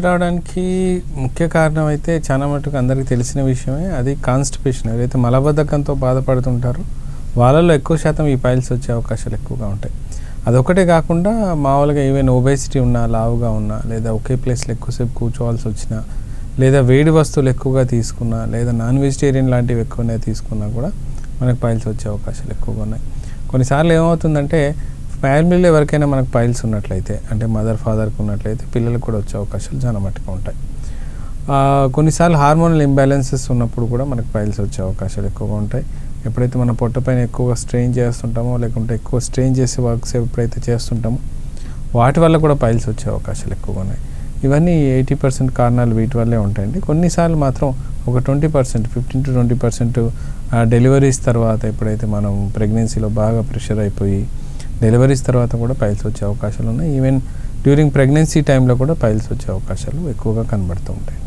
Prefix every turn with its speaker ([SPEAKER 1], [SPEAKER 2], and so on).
[SPEAKER 1] రావడానికి ముఖ్య కారణం అయితే చాలా మటుకు అందరికీ తెలిసిన విషయమే. అది కాన్‌స్టిపేషన్. ఎవరైతే మలబద్ధకంతో బాధపడుతుంటారో వాళ్ళలో ఎక్కువ శాతం ఈ పైల్స్ వచ్చే అవకాశాలు ఎక్కువగా ఉంటాయి. అదొక్కటే కాకుండా మామూలుగా ఈవెన్ ఒబేసిటీ ఉన్నా, లావుగా ఉన్నా, లేదా ఒకే ప్లేస్‌లో ఎక్కువసేపు కూర్చోవాల్సి వచ్చినా, లేదా వేడి వస్తువులు ఎక్కువగా తీసుకున్నా, లేదా నాన్ వెజిటేరియన్ లాంటివి ఎక్కువనే తీసుకున్నా కూడా మనకు పైల్స్ వచ్చే అవకాశాలు ఎక్కువగా ఉన్నాయి. కొన్నిసార్లు ఏమవుతుందంటే ఫ్యామిలీలో ఎవరికైనా మనకు పైల్స్ ఉన్నట్లయితే, అంటే మదర్ ఫాదర్కి ఉన్నట్లయితే పిల్లలకు కూడా వచ్చే అవకాశాలు చాలా మట్టుగా ఉంటాయి. కొన్నిసార్లు హార్మోనల్ ఇంబ్యాలెన్సెస్ ఉన్నప్పుడు కూడా మనకు పైల్స్ వచ్చే అవకాశాలు ఎక్కువగా ఉంటాయి. ఎప్పుడైతే మన పొట్టపైన ఎక్కువగా స్ట్రెయిన్ చేస్తుంటామో, లేకుంటే ఎక్కువ స్ట్రెయిన్ చేసే వర్క్స్ ఎప్పుడైతే చేస్తుంటామో వాటి వల్ల కూడా పైల్స్ వచ్చే అవకాశాలు ఎక్కువగా ఉన్నాయి. ఇవన్నీ 80% కారణాలు వీటి వల్లే ఉంటాయండి. కొన్నిసార్లు మాత్రం ఒక 20%, 15-20% డెలివరీస్ తర్వాత ఎప్పుడైతే మనం ప్రెగ్నెన్సీలో బాగా ప్రెషర్ అయిపోయి డెలివరీస్ తర్వాత కూడా పైల్స్ వచ్చే అవకాశాలు ఉన్నాయి. ఈవెన్ డ్యూరింగ్ ప్రెగ్నెన్సీ టైంలో కూడా పైల్స్ వచ్చే అవకాశాలు ఎక్కువగా కనబడుతూ ఉంటాయి.